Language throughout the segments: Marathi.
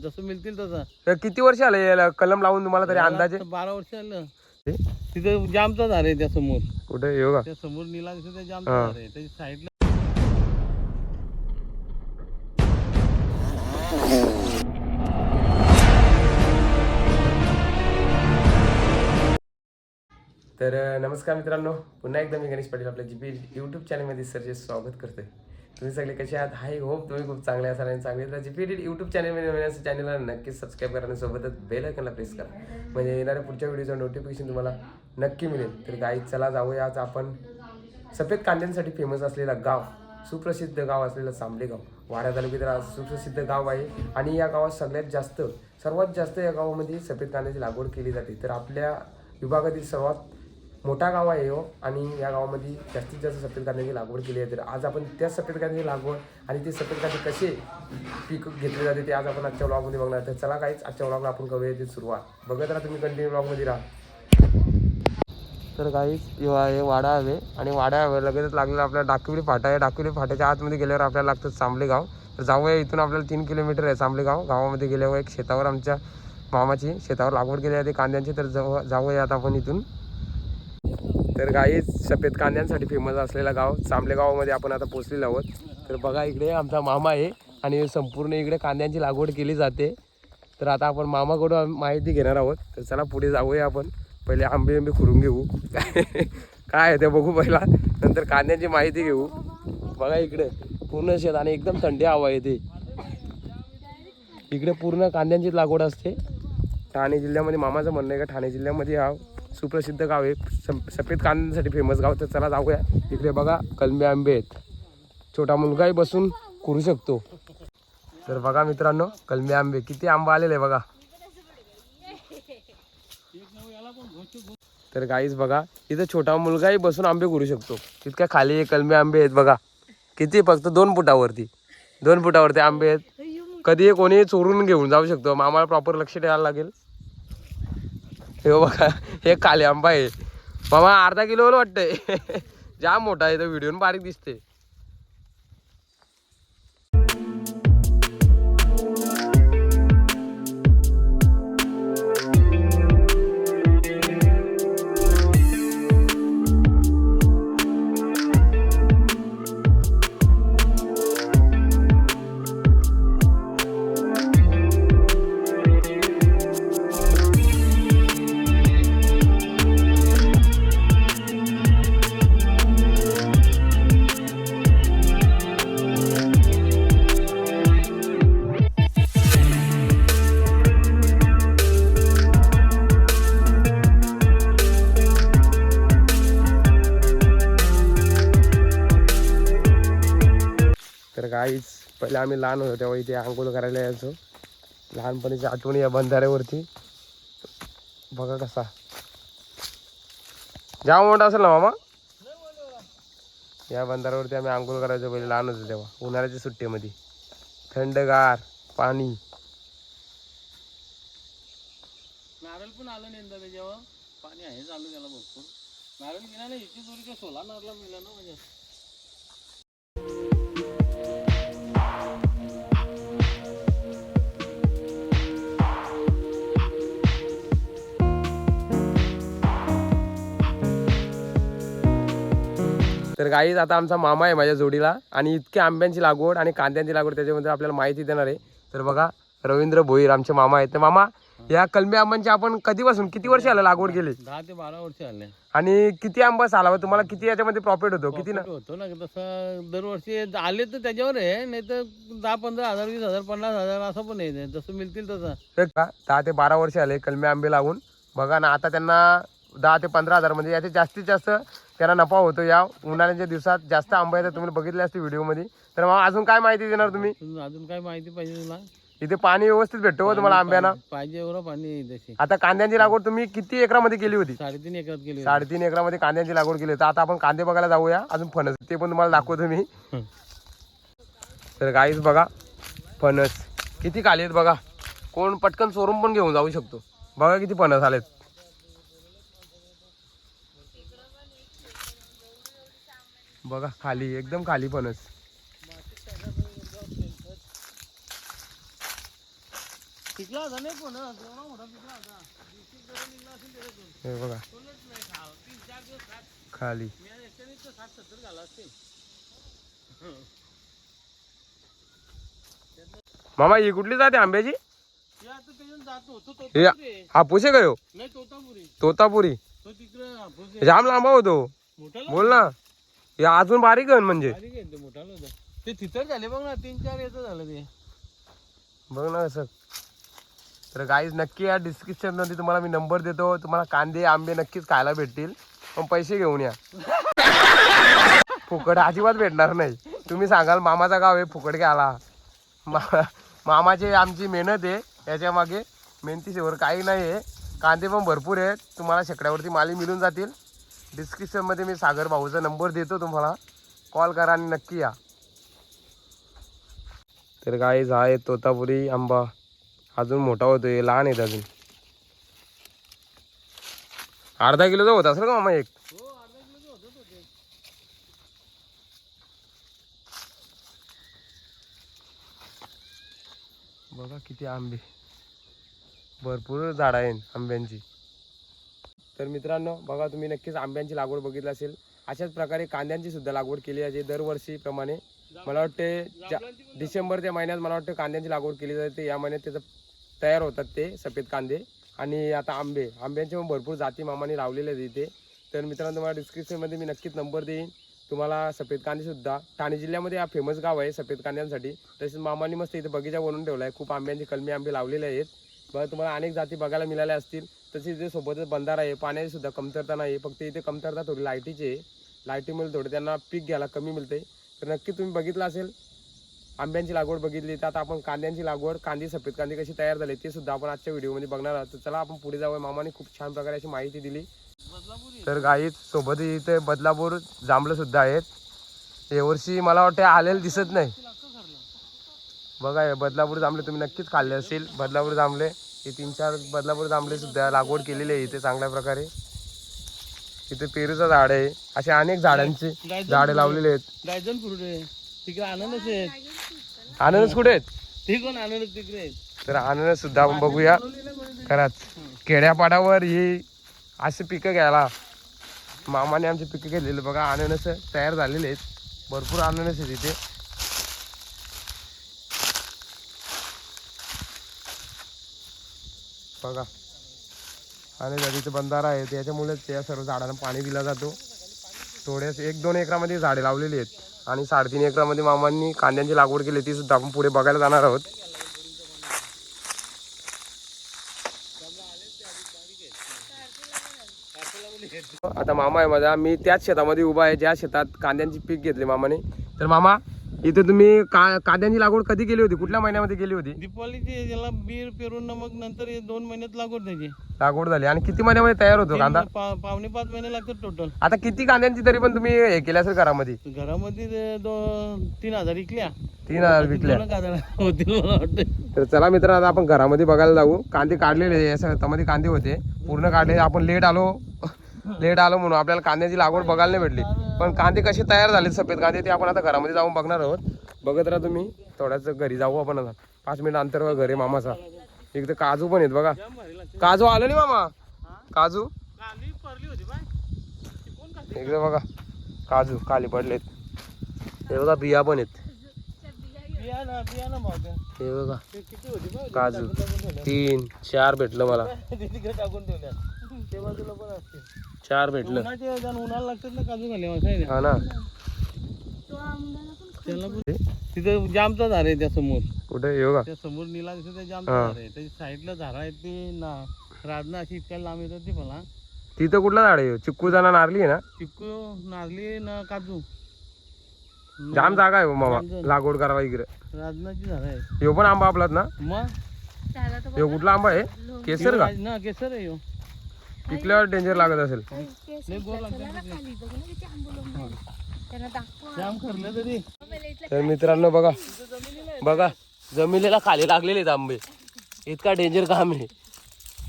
जसं मिळतील तसं. तर किती वर्ष आले याला कलम लावून तुम्हाला तरी अंदाजे? 12 वर्ष आलं. तिथे जामचं झाड आहे त्या समोर. कुठे येऊ का? त्या समोर निला दिसत ते जामचं झाड आहे त्याच्या साईडला. तर नमस्कार मित्रांनो, पुन्हा एकदा मी गणेश पाटील आपल्या जीपी यूट्यूब चॅनलमध्ये सरचे स्वागत करतोय. तुम्ही सगळे कसे आहात? हाय होप तुम्ही खूप चांगले असाल आणि चांगले. तर जीपी यूट्यूब चॅनलमध्ये नवीन असं चॅनलला नक्कीच सबस्क्राईब करा आणि सोबतच बेल आयकॉनला प्रेस करा, म्हणजे येणाऱ्या पुढच्या व्हिडिओचं नोटिफिकेशन तुम्हाला नक्की मिळेल. तर गाईज चला जाऊया आज आपण सफेद कांद्यांसाठी फेमस असलेला गाव, सुप्रसिद्ध गाव असलेलं सांबले गाव, वाडा तालुक्यात सुप्रसिद्ध गाव आहे. आणि या गावात सर्वात जास्त या गावामध्ये सफेद कांद्याची लागवड केली जाते. तर आपल्या विभागातील सर्वात मोठा गाव आहे हो, आणि या गावामध्ये जास्तीत जास्त सफेद कांद्याची लागवड केली आहे. तर आज आपण त्या सफेद कांद्याची लागवड आणि ते सफेद कांदे कसे पीक घेतले जाते ते आज आपण आजच्या व्लॉगमध्ये बघणार. तर चला काहीच आजच्या व्लॉगला आपण करूया ते सुरुवात. बघत राहा तुम्ही, कंटिन्यू व्लॉगमध्ये राहा. तर काहीच हे वाडा आहे आणि वाडा लगेचच लागलेला आपल्या डाकिवली फाटा आहे. डाकिवली फाट्याच्या आतमध्ये गेल्यावर आपल्याला लागतं सांबले गाव. तर जाऊया, इथून आपल्याला 3 किलोमीटर आहे सांबले गाव. गावामध्ये गेल्यावर एक शेतावर आमच्या मामाची शेतावर लागवड केली आहे कांद्यांची. तर जाऊया आता आपण इथून. तर काहीच सफेद कांद्यांसाठी फेमस असलेला गाव सांबले गावामध्ये आपण आता पोहोचलेलो आहोत. तर बघा, इकडे आमचा मामा आहे आणि संपूर्ण इकडे कांद्यांची लागवड केली जाते. तर आता आपण मामाकडून माहिती घेणार आहोत. तर चला पुढे जाऊया आपण. पहिले आंबे खुरून घेऊ काय आहे ते बघू पहिला, नंतर कांद्यांची माहिती घेऊ. बघा इकडे पूर्ण शेत आणि एकदम थंडी हवा येते. इकडे पूर्ण कांद्यांची लागवड असते. ठाणे जिल्ह्यामध्ये मामाचं म्हणणं आहे का ठाणे जिल्ह्यामध्ये हा सुप्रसिद्ध गाव आहे, सफेद कांद्यांसाठी फेमस गाव. तर चला जाऊया. इकडे बघा कलमी आंबे आहेत, छोटा मुलगाही बसून करू शकतो. तर बघा मित्रांनो, कलमी आंबे किती आंबा आलेले बघा. तर गाईज बघा, इथं छोटा मुलगाही बसून आंबे करू शकतो. तितक्या खाली कलमी आंबे आहेत बघा. किती, फक्त 2 फुटावरती आंबे आहेत. कधी कोणी चोरून घेऊन जाऊ शकतो. आम्हाला प्रॉपर लक्ष द्यायला लागेल. हे बघा, हे काले आंबा आहे मामा, अर्धा किलोला वाटतंय जाम मोठा आहे. तो व्हिडिओ बारीक दिसते. तर गाईच पहिले आम्ही लहान होतो तेव्हा इथे आंघोळ करायला यायचो. लहानपणीची आठवणी या बंधाऱ्यावरती. बघा कसा जाम मोठा असेल ना मामा. या बंधाऱ्यावरती आम्ही आंघोळ करायचो पहिले लहान होतो तेव्हा, उन्हाळ्याच्या सुट्टीमध्ये. थंडगार पाणी. नारळ पण आलं नाही त्याच्यावर, पाणी आहे चालू त्याला भरपूर. नारळ गेला ना, इथे जोरी का 16 नारळा मिळाला ना म्हणजे. तर गाईज आता आमचा मामा आहे माझ्या जोडीला, आणि इतके आंब्यांची लागवड आणि कांद्यांची लागवड त्याच्यामध्ये आपल्याला माहिती देणार आहे. तर बघा, रवींद्र भोईर आमचे मामा आहेत. तर मामा, या कलमी आंब्यांची आपण कधीपासून किती वर्ष आलं लागवड केली? 10 ते 12 वर्ष आले. आणि किती आंबा सालावा तुम्हाला, किती याच्यामध्ये प्रॉफिट होतो? किती ना होतो ना तसं दरवर्षी आले तर त्याच्यावर आहे, नाही तर 10-15 हजार, 20,000, 50,000 असं पण आहे. जसं मिळतील तसं. 10 ते 12 वर्ष आले कलमी आंबे लागून. बघा ना, आता त्यांना 10 ते 15 हजार, म्हणजे याचे जास्तीत जास्त त्यांना नफा होतो. या उन्हाळ्याच्या दिवसात जास्त आंबा येतात, तुम्ही बघितले असते व्हिडिओमध्ये. तर मग अजून काय माहिती देणार तुम्ही? अजून काय माहिती पाहिजे तुला? इथे पाणी व्यवस्थित भेटतो हो तुम्हाला आंब्याना? पाहिजे एवढं पाणी तशी. आता कांद्यांची लागवड तुम्ही किती एकरामध्ये केली होती? 3.5 एकरात केली. 3.5 एकरामध्ये कांद्यांची लागवड केली. तर आता आपण कांदे बघायला जाऊया. अजून फणस ते पण तुम्हाला दाखवतो मी. तर गाईस बघा, फणस किती खाली आहेत बघा. कोण पटकन चोरून पण घेऊन जाऊ शकतो. बघा किती फणस आलेत. बघा खाली, एकदम खाली फणस. पिकला होता नाही पण एवढा मोठा पिकला होता. दिवशी जरा निघला असेल त्याच्यातून. हे बघा कोणच नाही खाव. 3-4 दिवस खात. खाली. मी आज एकट्याने तर 60-70 घाला असतील. मामा ही कुठली जाते आंब्याची? हे आता त्याच्यात जातो. तो हे तोतापुरी आहे. हापूस आहे का ह्यो? नाही तोतापुरी. तोतापुरी तो तिकडं हापूस आहे. जाम लांबा होतो. मोठाला बोल ना. हे अजून बारीक आहे म्हणजे. बारीक आहे ते मोठाला होता. ते तिथं झाले बघ ना 3-4 याचं झालं ते. बघ ना कसं. तर गाईज नक्की या डिस्क्रिप्शन मध्ये तुम्हाला मी नंबर देतो. तुम्हाला कांदे आंबे नक्कीच खायला भेटतील, पण पैसे घेऊन या. फुकट अजिबात भेटणार नाही. तुम्ही सांगाल मामाचा गाव आहे फुकट घ्यायला. मामाची आमची मेहनत आहे याच्या मागे. मेहनतीशिवाय काही नाही आहे. कांदे पण भरपूर आहेत. तुम्हाला शेकड्यावरती माली मिळून जातील. डिस्क्रिप्शनमध्ये मी सागर भाऊचा नंबर देतो, तुम्हाला कॉल करा आणि नक्की या. तर गाईज हा आहे तोतापुरी आंबा. अजून मोठा होतोय, लहान आहेत अजून. अर्धा किलोचा होता असेल का मामा एक? हो अर्धा किलोचे होतच होते. बघा किती आंबे, भरपूर झाड आहेत आंब्यांची. तर मित्रांनो बघा, तुम्ही नक्कीच आंब्यांची लागवड बघितली असेल. अशाच प्रकारे कांद्यांची सुद्धा लागवड केली आहे दरवर्षीप्रमाणे. मला वाटते डिसेंबरच्या महिन्यात मला वाटतं कांद्यांची लागवड केली जाते. या महिन्यात त्याचं तयार होतात ते सफेद कांदे. आणि आता आंब्यांचे पण भरपूर जाती मामाने लावलेले आहेत इथे. तर मित्रांनो तुम्हाला डिस्क्रिप्शनमध्ये मी नक्कीच नंबर देईन. तुम्हाला सफेद कांदेसुद्धा ठाणे जिल्ह्यामध्ये हा फेमस गाव आहे सफेद कांद्यांसाठी. तसेच मामाने मस्त इथे बगीचा बनवून ठेवला आहे. खूप आंब्यांचे कलमी आंबे लावलेले आहेत. बघा तुम्हाला अनेक जाती बघायला मिळाल्या असतील. तसेच इथे सोबतच बंधारा आहे. पाण्याची सुद्धा कमतरता नाही. फक्त इथे कमतरता थोडी लाईटीची आहे. लाईटीमुळे थोडं त्यांना पीक घ्यायला कमी मिळते. तर नक्की तुम्ही बघितलं असेल आंब्यांची लागवड बघितली. तर आता आपण कांद्यांची लागवड, कांदे सफेद कांदे कशी तयार झाले ते सुद्धा आपण आजच्या व्हिडिओमध्ये बघणार आहोत. तर चला आपण पुढे जाऊया. मामाने खूप छान प्रकारे अशी माहिती दिली. तर गाईत सोबत इथे बदलापूर जांभळं सुद्धा आहेत. यावर्षी मला वाटतं आलेलं दिसत नाही. बघा हे बदलापूर जांभळे तुम्ही नक्कीच खाल्ले असतील. बदलापूर जांभळे हे 3-4 बदलापूर जांभळे सुद्धा लागवड केलेली आहे इथे चांगल्या प्रकारे. इथे पेरूचं झाड आहे. असे अनेक झाडांची झाडे लावलेली आहेत. गायजन फ्रूट आहे तिकडे. अननस आहे. अननस कुठे आहेत? ते कोण अननस तिकडे आहेत. तर अननस सुद्धा आपण बघूया. खरंच खेड्यापाड्यावर ही अशी पिकं घ्यायला मामाने आमची पिकं घेतलेली. बघा अननस तयार झालेले आहेत. भरपूर अननस आहेत इथे. बघा आणि नदीचं बंधारा आहे त्याच्यामुळेच त्या सर्व झाडांना पाणी दिला जातो. थोड्याच 1-2 एकरामध्ये झाडे लावलेली आहेत आणि 3.5 एकरामध्ये मामांनी कांद्यांची लागवड केली. ती सुद्धा आपण पुढे बघायला जाणार आहोत. आता मामा आहे माझा. मी त्याच शेतामध्ये उभा आहे ज्या शेतात कांद्यांची पीक घेतली मामाने. तर मामा इथे तुम्ही कांद्यांची लागवड कधी केली होती? कुठल्या महिन्यामध्ये केली होती? दीपावलीची याला बीर पेरून मग नंतर 2 महिन्यात लागवड त्याची लागवड झाली. आणि किती महिन्यामध्ये तयार होतो कांदा? 4.5 महिने लागतात टोटल. आता किती कांद्यांची तरी पण तुम्ही हे केल्या असेल घरामध्ये? घरामध्ये 3,000 विकल्या. 3,000 विकल्या होतील मला वाटतं. तर चला मित्रांनो आता आपण घरामध्ये बघायला जाऊ. कांदे काढलेले या शेतामध्ये कांदे होते पूर्ण काढले. आपण लेट आलो म्हणून आपल्याला कांद्याची लागवड बघायला नाही भेटली. पण कांदे कसे तयार झाले सफेद कांदे ते आपण आता घरामध्ये जाऊन बघणार आहोत. बघत राहा तुम्ही. थोड्याच घरी जाऊ आपण आता. 5 मिनिट अंतरावर घरी मामाचा. इकडे काजू पण आहेत बघा. काजू आलं नाही मामा? काजू इकडे बघा काजू खाली पडलेत. हे बघा बिया पण आहेत. हे बघा काजू 3-4 भेटलं मला. 4 भेटलं. उन्हाळा लागतात ना काजू खाल्ले. हा ना. तिथे जामचा झाड आहे त्या समोर. कुठे हे बघा त्या समोर निला दिसत जामचा झाड आहे. त्याच्या साईडला झाड आहे ती ना राजना अशी इतक्या लांब येतात ती मला. तिथं कुठला झाड आहे? चिक्कूचा ना नारली आहे ना? चिक्कू नारली ना काजू. जाम जागा आहे मामा लागवड करावा इकडे. राजनाची झाड आहे. ह्यो पण आंबा आपलाच ना? मग ह्यो कुठला आंबा आहे? केसर का? ना केसर आहे ह्यो. पिकल्यावर डेंजर लागत असेल. जाम खरलं तरी. तर मित्रांनो बघा जमिनीला खाली लागलेले आहेत आंबे. इतका डेंजर काम आहे.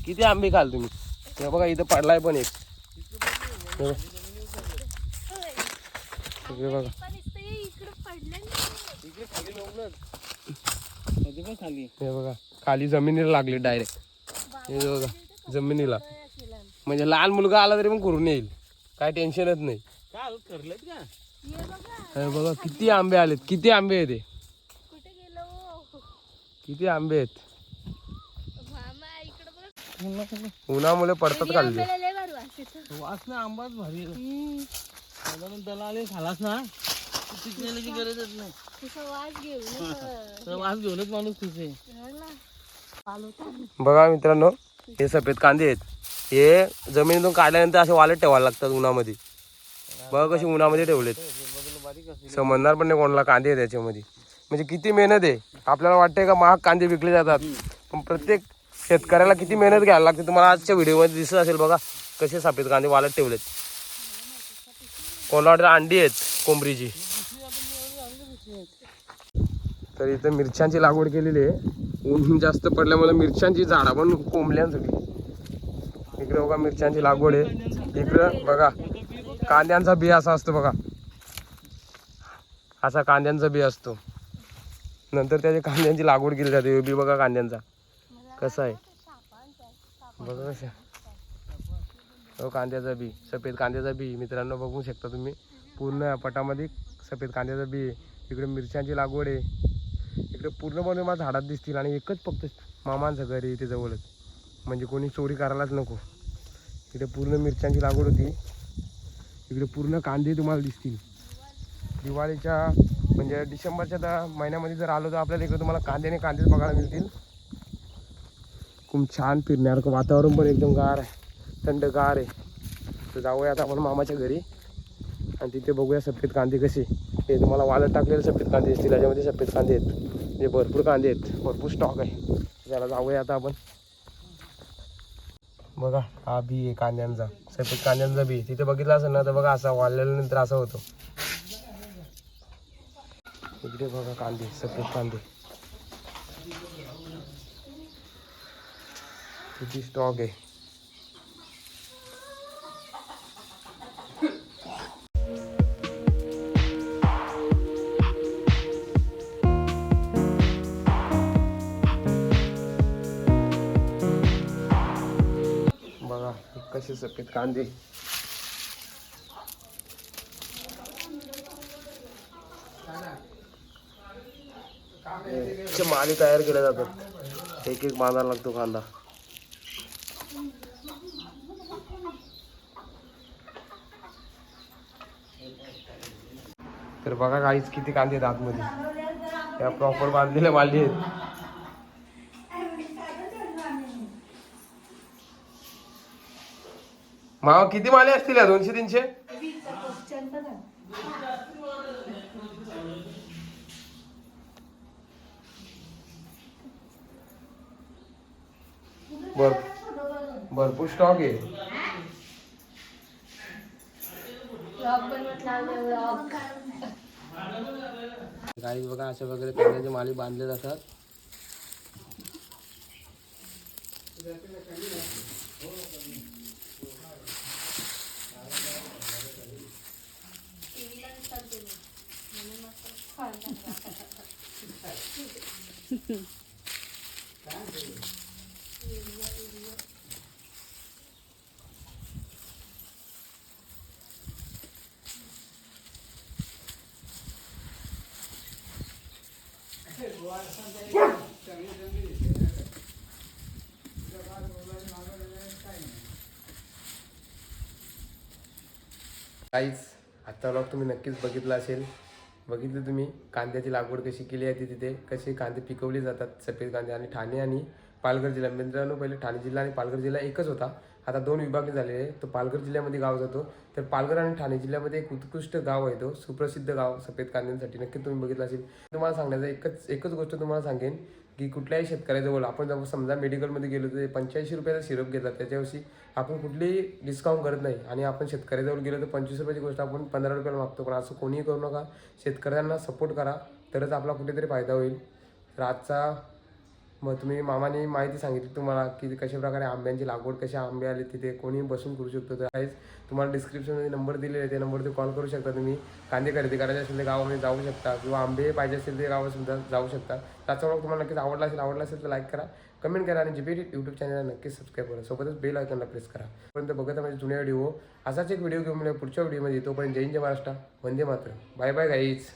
किती आंबे खाल तुम्ही? हे बघा इथं पडलाय पण एक. हे बघा ते पण खाली हे बघा खाली जमिनीला लागले डायरेक्ट. हे बघा जमिनीला, म्हणजे लहान मुलगा आला तरी पण करून येईल, काय टेन्शनच नाही. काय करलेत का? हे बघा किती आंबे आलेत, किती आंबे आहेत, किती आंबे आहेत. उन्हामुळे पडतात खाल्ले. वास ना आंबाच भारी आहे. साधारण त्याला आले खालास ना पिकण्याची गरजच नाही. वास घेऊनच माणूस खुश आहे. बघा मित्रांनो, हे सफेद कांदे आहेत. हे जमिनीतून काढल्यानंतर असे वाळत ठेवायला लागतात उन्हामध्ये. बघा कसे उन्हामध्ये ठेवलेत, समजणार पण नाही कोणाला कांदे आहे त्याच्यामध्ये. म्हणजे किती मेहनत आहे. आपल्याला वाटतंय का महाग कांदे विकले जातात, पण प्रत्येक शेतकऱ्याला किती मेहनत घ्यायला लागते. तुम्हाला आजच्या व्हिडिओमध्ये दिसत असेल बघा कसे सफेद कांदे वाळत ठेवलेत. कोणाला वाटतं अंडी आहेत कोंबडीची. तर इथं मिरच्यांची लागवड केलेली आहे. ऊन जास्त पडल्यामुळे मिरच्यांची झाडं पण कोंबल्या सगळी. इकडे बघा मिरच्यांची लागवड आहे. इकडं बघा कांद्यांचा बी असा असतो बघा, असा कांद्यांचा बी असतो. नंतर त्याच्या कांद्यांची लागवड केली जाते. बी बघा कांद्यांचा कसा आहे बघा कसा. हो कांद्याचा बी, सफेद कांद्याचा बी मित्रांनो बघू शकता तुम्ही. पूर्ण पटामध्ये सफेद कांद्याचा बी आहे. इकडे मिरच्यांची लागवड आहे. इकडे पूर्णपणे मला झाडात दिसतील. आणि एकच फक्त मामांचं घर आहे इथे जवळच, म्हणजे कोणी चोरी करायलाच नको. इकडे पूर्ण मिरच्यांची लागवड होती. इकडे पूर्ण कांदे तुम्हाला दिसतील. दिवाळीच्या म्हणजे डिसेंबरच्या महिन्यामध्ये जर आलो तर आपल्याला इकडे तुम्हाला कांदेच बघायला मिळतील. खूप छान फिरण्यासारखं वातावरण पण एकदम गार आहे, थंडगार आहे. तर जाऊया आता आपण मामाच्या घरी आणि तिथे बघूया सफेद कांदे कसे. हे तुम्हाला वाळत टाकलेले सफेद कांदे असतील, त्याच्यामध्ये सफेद कांदे आहेत. म्हणजे भरपूर कांदे आहेत, भरपूर स्टॉक आहे. त्याला जाऊया आता आपण. बघा हा बी आहे कांद्यांचा, सफेद कांद्यांचा बी. तिथे बघितला असेल ना तर बघा असा वाळल्यानंतर असा होतो. इकडे बघा कांदे, सफेद कांदे किती स्टॉक आहे. बघा कसे सफेद कांदे. माली तयार केल्या जातात, एक एक बांधायला लागतो कांदा. तर बघा काहीच किती कांदे आहेत आतमध्ये. त्या प्रॉपर बांधलेल्या माली आहेत. मावा किती माले असतील या 200-300? भरपूर स्टॉक आहे. काही बघा अशा वगैरे कांद्याचे माली बांधले जातात. काहीच आता व्लॉग तुम्ही नक्कीच बघितला असेल. बघितलं तुम्ही कांद्याची लागवड कशी केली आहे ती, तिथे कसे कांदे पिकवले जातात सफेद कांदे. आणि ठाणे आणि पालघर जिल्हा, मित्रांनो पहिले ठाणे जिल्हा आणि पालघर जिल्हा एकच होता, आता 2 विभाग झालेले आहे. तो पालघर जिल्ह्यामध्ये गाव जातो. तर पालघर आणि ठाणे जिल्ह्यामध्ये एक उत्कृष्ट गाव आहे, तो सुप्रसिद्ध गाव सफेद कांद्यांसाठी. नक्की तुम्ही बघितलं असेल. तुम्हाला सांगण्याचं एकच गोष्ट तुम्हाला सांगेन की कुठल्याही शेतकऱ्याजवळ आपण जर समजा मेडिकलमध्ये गेलो तर 85 रुपयाचा सिरप घेतला, त्याच्यावर्षी आपण कुठलीही डिस्काउंट करत नाही. आणि आपण शेतकऱ्याजवळ गेलो तर 25 रुपयाची गोष्ट आपण 15 रुपयाला मागतो. पण असं कोणीही करू नका. शेतकऱ्यांना सपोर्ट करा, तरच आपला कुठेतरी फायदा होईल. तर आजचा मग तुम्ही मामाने माहिती सांगितली तुम्हाला की कशा प्रकारे आंब्यांची लागवड, कशा आंबे आले तिथे कोणी बसून करू शकतो. तर काहीच तुम्हाला डिस्क्रिप्शनमध्ये नंबर दिलेले आहे, त्या नंबरवरती कॉल करू शकता. तुम्ही कांदे खरेदी करायचे असेल तर गावामध्ये जाऊ शकता किंवा आंबे पाहिजे असेल ते गावासुद्धा जाऊ शकता. त्याचा व्लॉग तुम्हाला नक्कीच आवडला असेल तर लाईक करा, कमेंट करा आणि जीपीडी यूट्यूब चॅनलला नक्कीच सबस्क्राईब करा. सोबतच बेल आयकॉनला प्रेस करा. पर्यंत बघत माझे जुने व्हिडिओ. असाच एक व्हिडिओ घेऊन पुढच्या व्हिडिओमध्ये. तोपर्यंत जय हिंद, जय महाराष्ट्र, वंदे मातरम. Bye bye guys.